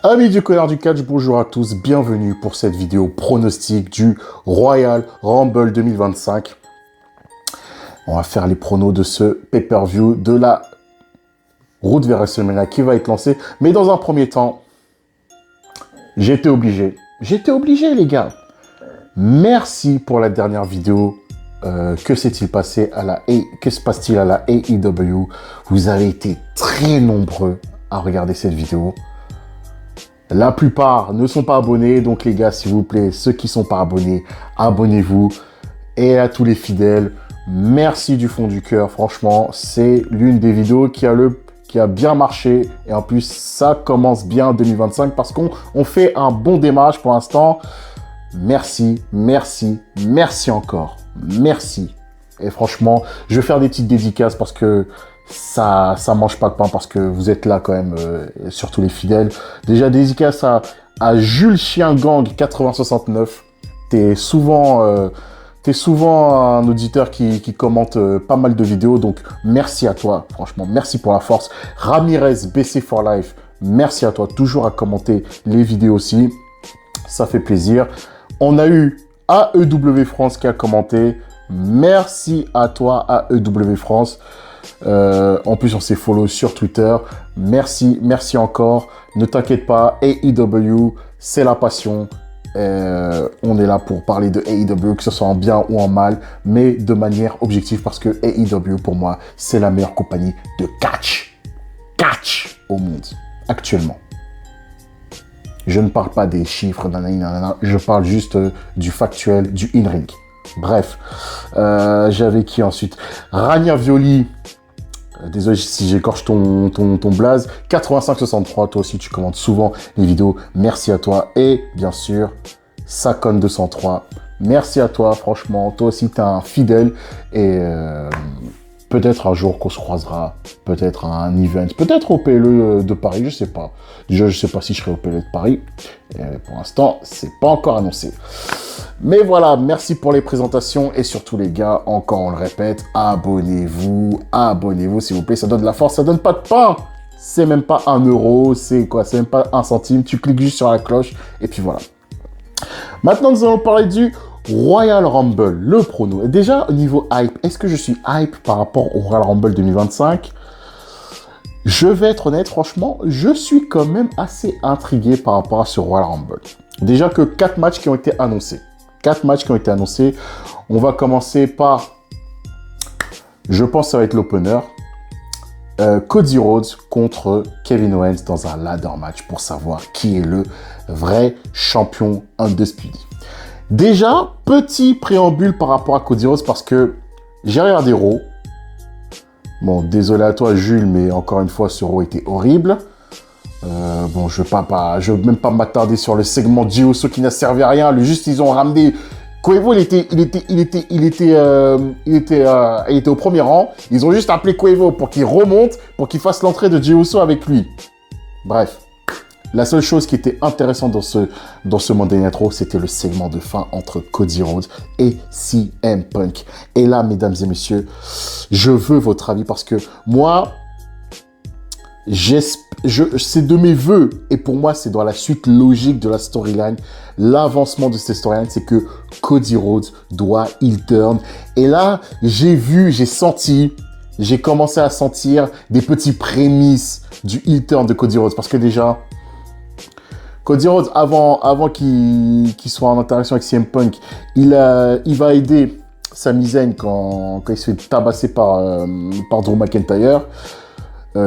Amis du Connard du Catch, bonjour à tous, bienvenue pour cette vidéo pronostic du Royal Rumble 2025. On va faire les pronos de ce pay-per-view de la route vers WrestleMania qui va être lancé. Mais dans un premier temps, j'étais obligé les gars. Merci pour la dernière vidéo. Que s'est-il passé que se passe-t-il à la AEW? Vous avez été très nombreux à regarder cette vidéo. La plupart ne sont pas abonnés, donc les gars, s'il vous plaît, ceux qui ne sont pas abonnés, abonnez-vous. Et à tous les fidèles, merci du fond du cœur. Franchement, c'est l'une des vidéos qui a bien marché. Et en plus, ça commence bien en 2025 parce qu'on fait un bon démarrage pour l'instant. Merci encore. Merci. Et franchement, je vais faire des petites dédicaces parce que ça mange pas de pain, parce que vous êtes là quand même, surtout les fidèles. Déjà, dédicace à Jules Chien Gang 8069. T'es souvent un auditeur qui commente pas mal de vidéos, donc merci à toi, franchement, merci pour la force. Ramirez BC for Life, merci à toi, toujours à commenter les vidéos aussi, ça fait plaisir. On a eu AEW France qui a commenté, merci à toi AEW France. En plus, on s'est follow sur Twitter. Merci encore. Ne t'inquiète pas, AEW, c'est la passion. On est là pour parler de AEW, que ce soit en bien ou en mal, mais de manière objective, parce que AEW, pour moi, c'est la meilleure compagnie de catch au monde, actuellement. Je ne parle pas des chiffres, je parle juste du factuel, du in-ring. Bref, j'avais qui ensuite? Rania Violi. Désolé si j'écorche ton blaze. 8563, toi aussi tu commentes souvent les vidéos. Merci à toi. Et bien sûr, Sakon 203. Merci à toi, franchement. Toi aussi, tu es un fidèle. Et peut-être un jour qu'on se croisera. Peut-être à un event. Peut-être au PLE de Paris, je sais pas. Déjà, je sais pas si je serai au PLE de Paris. Pour l'instant, c'est pas encore annoncé. Mais voilà, merci pour les présentations et surtout les gars, encore on le répète, abonnez-vous s'il vous plaît, ça donne de la force, ça donne pas de pain, c'est même pas 1 euro, c'est quoi, c'est même pas 1 centime, tu cliques juste sur la cloche et puis voilà. Maintenant nous allons parler du Royal Rumble, le prono. Et déjà au niveau hype, est-ce que je suis hype par rapport au Royal Rumble 2025? Je vais être honnête, franchement, je suis quand même assez intrigué par rapport à ce Royal Rumble. Déjà que 4 matchs qui ont été annoncés. 4 matchs qui ont été annoncés. On va commencer par, je pense que ça va être l'opener. Cody Rhodes contre Kevin Owens dans un ladder match pour savoir qui est le vrai champion Undisputed. Déjà, petit préambule par rapport à Cody Rhodes parce que j'ai regardé Raw. Bon, désolé à toi Jules, mais encore une fois, ce Raw était horrible. Bon, je veux même pas m'attarder sur le segment Jey Uso qui n'a servi à rien. Juste, ils ont ramené Quavo. Il était au premier rang. Ils ont juste appelé Quavo pour qu'il remonte, pour qu'il fasse l'entrée de Jey Uso avec lui. Bref, la seule chose qui était intéressante dans ce Monday Night Raw, c'était le segment de fin entre Cody Rhodes et CM Punk. Et là, mesdames et messieurs, je veux votre avis parce que moi, c'est de mes vœux, et pour moi, c'est dans la suite logique de la storyline. L'avancement de cette storyline, c'est que Cody Rhodes doit heel turn. Et là, j'ai commencé à sentir des petits prémices du heel turn de Cody Rhodes. Parce que déjà, Cody Rhodes, avant qu'il soit en interaction avec CM Punk, il va aider Sami Zayn quand il se fait tabasser par Drew McIntyre.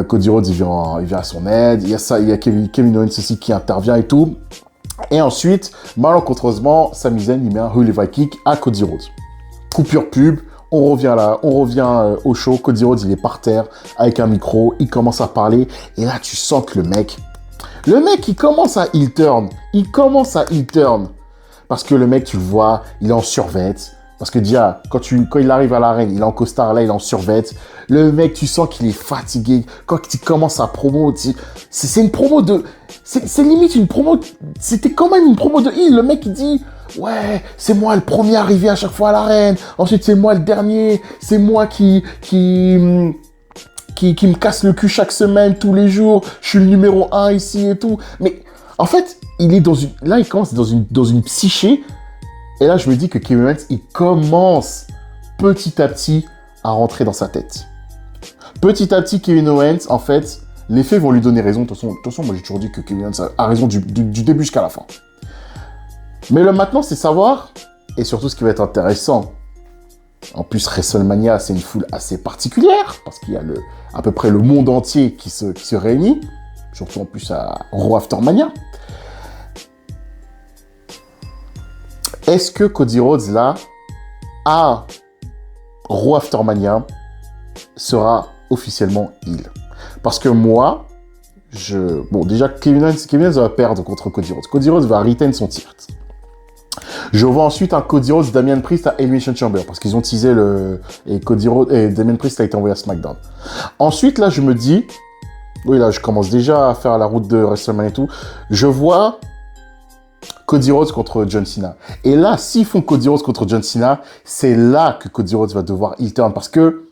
Cody Rhodes, il vient à son aide. Il y a Kevin Owens aussi qui intervient et tout. Et ensuite, malencontreusement, Sami Zayn, il met un Hulk Kick à Cody Rhodes. Coupure pub, on revient au show. Cody Rhodes, il est par terre avec un micro, il commence à parler. Et là, tu sens que le mec, il commence à heel turn. Parce que le mec, tu le vois, il est en survêt. Parce que déjà, quand il arrive à l'arène, il est en costard, là, il est en survêt. Le mec, tu sens qu'il est fatigué. Quand il commence sa promo, c'est une promo de... C'est limite une promo... C'était quand même une promo de heel. Le mec, il dit... Ouais, c'est moi le premier arrivé à chaque fois à l'arène. Ensuite, c'est moi le dernier. C'est moi qui me casse le cul chaque semaine, tous les jours. Je suis le numéro 1 ici et tout. Mais En fait, il est là, il commence dans une psyché. Et là, je me dis que Kevin Owens, il commence petit à petit à rentrer dans sa tête. Petit à petit, Kevin Owens, en fait, les faits vont lui donner raison. De toute façon, moi, j'ai toujours dit que Kevin Owens a raison du début jusqu'à la fin. Mais maintenant, c'est savoir, et surtout ce qui va être intéressant. En plus, WrestleMania, c'est une foule assez particulière, parce qu'il y a à peu près le monde entier qui se réunit, surtout en plus à Raw Aftermania. Est-ce que Cody Rhodes, là, à Raw Aftermania, sera officiellement heel? Parce que moi, bon, déjà, Kevin Owens va perdre contre Cody Rhodes. Cody Rhodes va retain son titre. Je vois ensuite un Cody Rhodes, Damian Priest à Elimination Chamber, parce qu'ils ont teasé et Cody Rhodes, et Damian Priest a été envoyé à SmackDown. Ensuite, là, je me dis, oui, là, je commence déjà à faire la route de WrestleMania et tout, je vois Cody Rhodes contre John Cena. Et là, s'ils font Cody Rhodes contre John Cena, c'est là que Cody Rhodes va devoir heel turn, parce que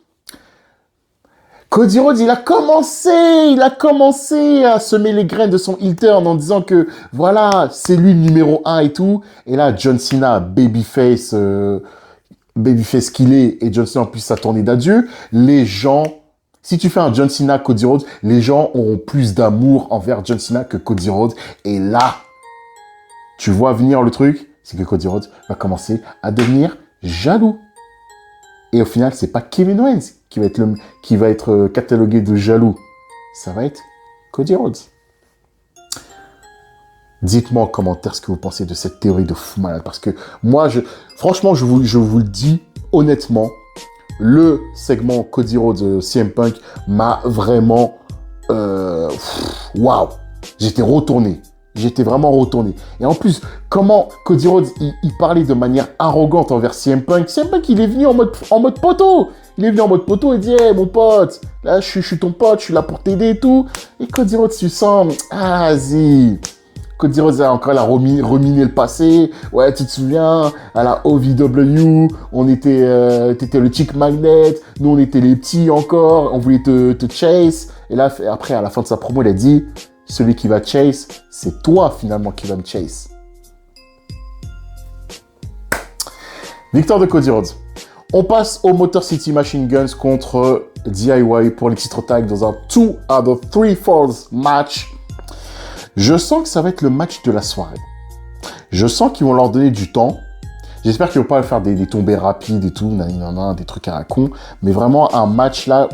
Cody Rhodes, il a commencé à semer les graines de son heel turn en disant que, voilà, c'est lui le numéro 1 et tout. Et là, John Cena, babyface qu'il est, et John Cena en plus sa tournée d'adieu, les gens, si tu fais un John Cena, Cody Rhodes, les gens auront plus d'amour envers John Cena que Cody Rhodes. Et là, tu vois venir le truc, c'est que Cody Rhodes va commencer à devenir jaloux. Et au final, c'est pas Kevin Owens qui va être catalogué de jaloux. Ça va être Cody Rhodes. Dites-moi en commentaire ce que vous pensez de cette théorie de fou malade. Parce que moi, franchement, je vous le dis honnêtement, le segment Cody Rhodes CM Punk m'a vraiment... Waouh! J'étais retourné. J'étais vraiment retourné. Et en plus, comment Cody Rhodes, il parlait de manière arrogante envers CM Punk. CM Punk, il est venu en mode poteau. Il est venu en mode poteau et dit, hey, mon pote, là, je suis ton pote, je suis là pour t'aider et tout. Et Cody Rhodes, tu sens, ah, vas-y. Cody Rhodes a encore reminé le passé. Ouais, tu te souviens, à la OVW, t'étais le chick magnet. Nous, on était les petits encore. On voulait te chase. Et là, après, à la fin de sa promo, il a dit, celui qui va chase, c'est toi finalement qui va me chase. Victoire de Cody Rhodes. On passe au Motor City Machine Guns contre DIY pour les titres tag dans un 2 out of 3 falls match. Je sens que ça va être le match de la soirée. Je sens qu'ils vont leur donner du temps. J'espère qu'ils vont pas faire des tombées rapides et tout, des trucs à la con. Mais vraiment, un match là,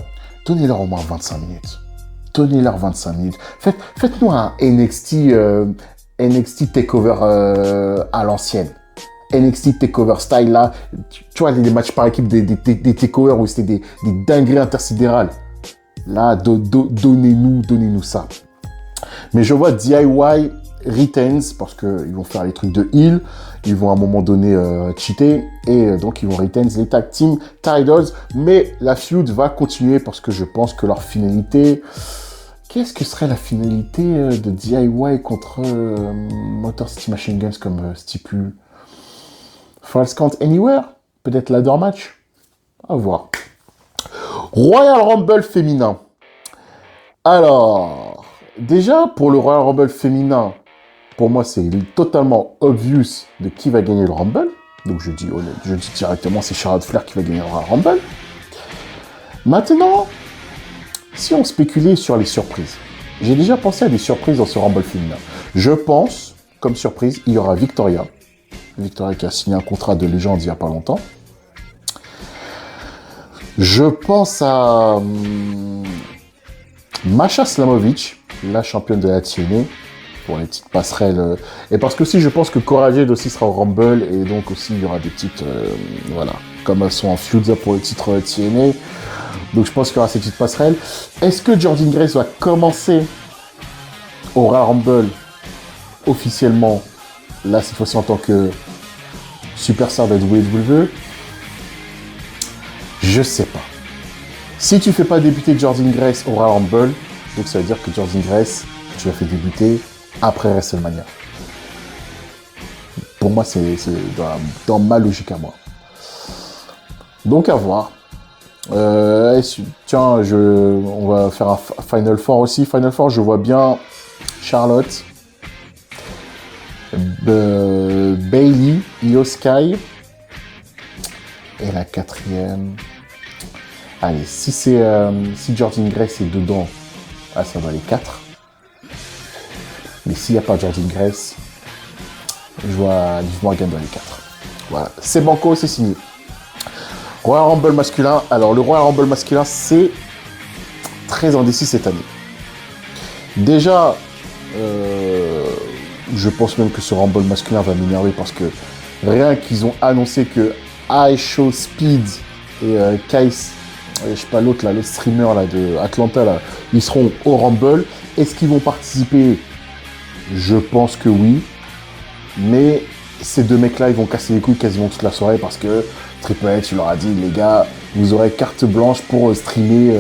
donnez-leur au moins 25 minutes. Donnez-leur 25 minutes. Faites-nous un NXT Takeover à l'ancienne. NXT Takeover style là. Tu vois, des matchs par équipe, des takeovers où c'était des dingueries intersidérales. Là, donnez-nous ça. Mais je vois DIY retains parce qu'ils vont faire les trucs de heal. Ils vont à un moment donné cheater. Et donc, ils vont retains les tag team titles. Mais la feud va continuer parce que je pense que leur finalité... Qu'est-ce que serait la finalité de DIY contre Motor City Machine Guns comme stipule Falls Count Anywhere? Peut-être ladder match? À voir. Royal Rumble féminin. Alors, déjà, pour le Royal Rumble féminin, pour moi, c'est totalement obvious de qui va gagner le Rumble. Donc, je dis directement, c'est Charlotte Flair qui va gagner le Royal Rumble. Maintenant... Si on spéculait sur les surprises, j'ai déjà pensé à des surprises dans ce Rumble féminin. Je pense, comme surprise, il y aura Victoria. Victoria qui a signé un contrat de légende il n'y a pas longtemps. Je pense à Masha Slamovich, la championne de la TNA, pour les petites passerelles. Et parce que aussi, je pense que Cora Jade aussi sera au Rumble, et donc aussi, il y aura des petites... voilà, comme elles sont en feud pour le titre TNA. Donc je pense qu'il y aura ces petites passerelles. Est-ce que Jordynne Grace va commencer au Royal Rumble officiellement, là cette fois-ci en tant que superstar de WWE? Je sais pas. Si tu fais pas débuter Jordynne Grace au Royal Rumble, donc ça veut dire que Jordynne Grace, tu l'as fait débuter après WrestleMania. Pour moi, c'est dans ma logique à moi. Donc à voir. Tiens, on va faire un Final Four aussi. Final Four, je vois bien Charlotte, Bailey, Io Sky. Et la quatrième... Allez, si Jordynne Grace est dedans, ça va les 4. Mais s'il n'y a pas Jordynne Grace, je vois Liv Morgan dans les 4. Voilà, c'est banco, c'est signé. Royal Rumble masculin. Alors, le Royal Rumble masculin, c'est très indécis cette année. Déjà, je pense même que ce Rumble masculin va m'énerver parce que rien qu'ils ont annoncé que iShow Speed et Kais, je sais pas l'autre là, le streamer là de Atlanta là, ils seront au Rumble. Est-ce qu'ils vont participer? Je pense que oui. Mais ces deux mecs là, ils vont casser les couilles quasiment toute la soirée parce que Triple H, tu leur as dit, les gars, vous aurez carte blanche pour streamer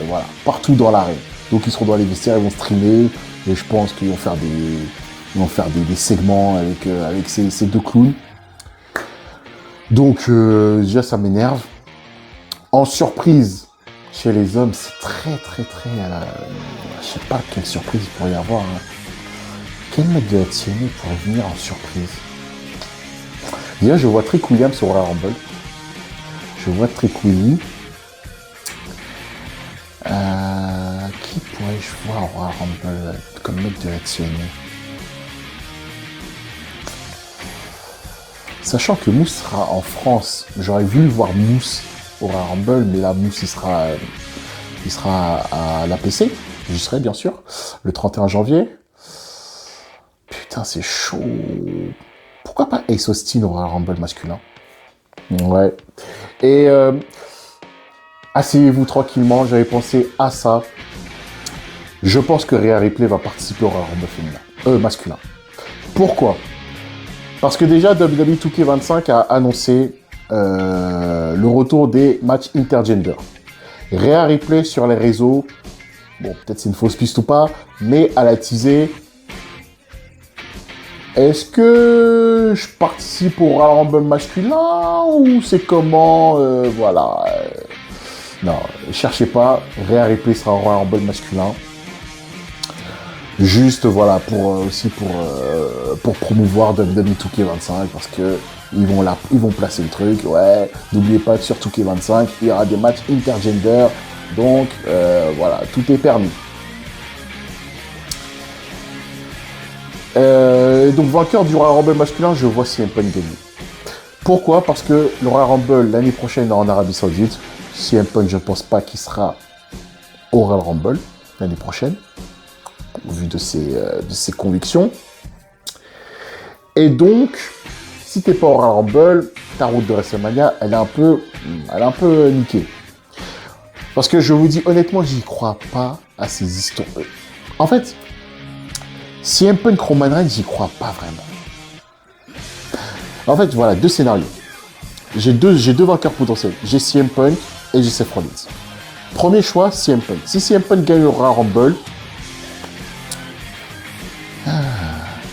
voilà, partout dans l'arène. Donc ils seront dans les vestiaires, ils vont streamer. Et je pense qu'ils vont faire des segments avec ces deux clowns. Donc déjà ça m'énerve. En surprise, chez les hommes, c'est très... je sais pas quelle surprise il pourrait y avoir. Hein. Quel mec de la TNA pourrait venir en surprise? Déjà, je vois Trick Williams au Royal Rumble. Je vois Trick Willy. Qui pourrais-je voir au Royal Rumble comme mec de la TNA? Sachant que Moose sera en France, j'aurais voulu voir Moose au Royal Rumble, mais là, Moose, il sera à l'APC. J'y serai, bien sûr, le 31 janvier. Putain, c'est chaud. Pourquoi pas Ace Austin au Royal Rumble masculin? Ouais. Et asseyez-vous tranquillement, j'avais pensé à ça. Je pense que Rhea Ripley va participer au Royal Rumble masculin. Pourquoi? Parce que déjà, WWE 2K25 a annoncé le retour des matchs intergender. Rhea Ripley sur les réseaux, bon, peut-être c'est une fausse piste ou pas, mais elle a teasé. Est-ce que je participe au Royal Rumble masculin ou c'est comment voilà. Non, cherchez pas. Rhea Ripley sera au Royal Rumble masculin. Juste voilà pour promouvoir WWE 2K25 parce que ils vont placer le truc. Ouais, n'oubliez pas que sur 2K25 il y aura des matchs intergender. Donc voilà, tout est permis. Donc vainqueur du Royal Rumble masculin, je vois CM Punk gagner. Pourquoi? Parce que le Royal Rumble l'année prochaine en Arabie Saoudite, CM Punk, je ne pense pas qu'il sera au Royal Rumble l'année prochaine, au vu de ses convictions. Et donc, si t'es pas au Royal Rumble, ta route de WrestleMania, elle est un peu niquée. Parce que je vous dis honnêtement, j'y crois pas à ces histoires. En fait, CM Punk Roman Reigns, j'y crois pas vraiment. En fait, voilà, deux scénarios. J'ai deux vainqueurs potentiels. J'ai CM Punk et j'ai Seth Rollins. Premier choix, CM Punk. Si CM Punk gagne le Royal Rumble,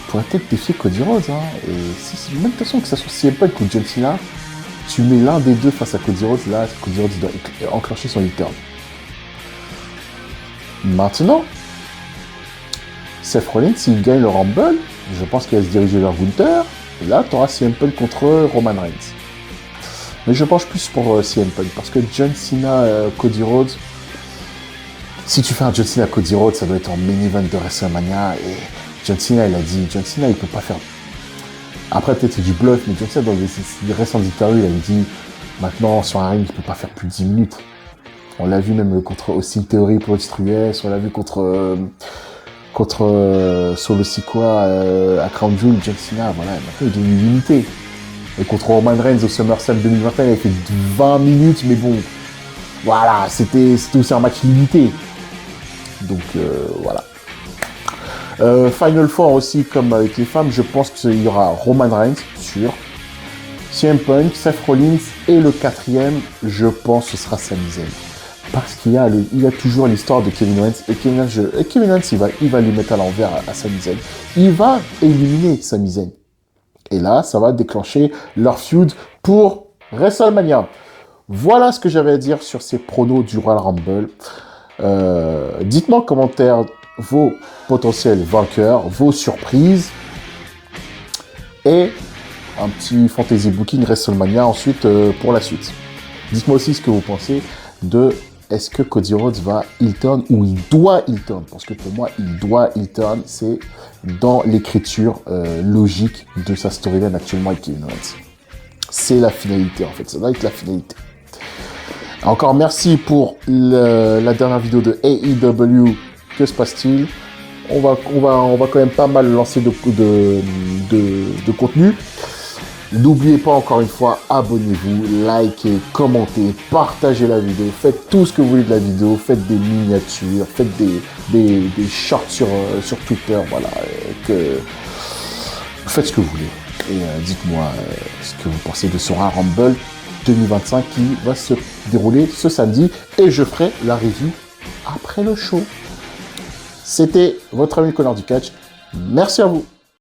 pourrait peut-être défier Cody Rhodes. Hein. Et si, même de toute façon, que ça soit CM Punk ou John Cena, tu mets l'un des deux face à Cody Rhodes, là, Cody Rhodes doit enclencher son U-turn. Maintenant, Seth Rollins, s'il gagne le Rumble, je pense qu'il va se diriger vers Gunther. Et là, tu auras CM Punk contre Roman Reigns. Mais je penche plus pour CM Punk, parce que John Cena, Cody Rhodes, si tu fais un John Cena Cody Rhodes, ça doit être en main event de WrestleMania. Et John Cena, il a dit, John Cena, il peut pas faire... Après, peut-être c'est du bluff, mais John Cena, dans les récentes interviews, il avait dit, maintenant, sur un ring, il peut pas faire plus de 10 minutes. On l'a vu même contre Austin Theory pour X3S, on l'a vu contre Solo Sikoa à Crown Jewel, John Cena, voilà, maintenant il devient limité. Et contre Roman Reigns au SummerSlam 2021, il a fait 20 minutes, mais bon, voilà, c'était aussi un match limité. Donc voilà. Final Four aussi, comme avec les femmes, je pense qu'il y aura Roman Reigns, sûr. CM Punk, Seth Rollins, et le quatrième, je pense, ce sera Sami Zayn. Parce qu'il y a toujours l'histoire de Kevin Owens. Et Kevin Owens, il va lui mettre à l'envers à Sami Zayn. Il va éliminer Sami Zayn. Et là, ça va déclencher leur feud pour WrestleMania. Voilà ce que j'avais à dire sur ces pronos du Royal Rumble. Dites-moi en commentaire vos potentiels vainqueurs, vos surprises. et un petit fantasy booking WrestleMania ensuite pour la suite. Dites-moi aussi ce que vous pensez de est-ce que Cody Rhodes va heel turn ou il doit heel turn, parce que pour moi il doit heel turn, c'est dans l'écriture logique de sa storyline actuellement avec Kevin Owens. C'est la finalité en fait, ça doit être la finalité. Encore merci pour la dernière vidéo de AEW. Que se passe-t-il? On va quand même pas mal lancer de contenu. N'oubliez pas encore une fois, abonnez-vous, likez, commentez, partagez la vidéo, faites tout ce que vous voulez de la vidéo, faites des miniatures, faites des shorts sur Twitter, voilà, faites ce que vous voulez. Et dites-moi ce que vous pensez de ce Royal Rumble 2025 qui va se dérouler ce samedi et je ferai la review après le show. C'était votre ami Connor du Catch. Merci à vous.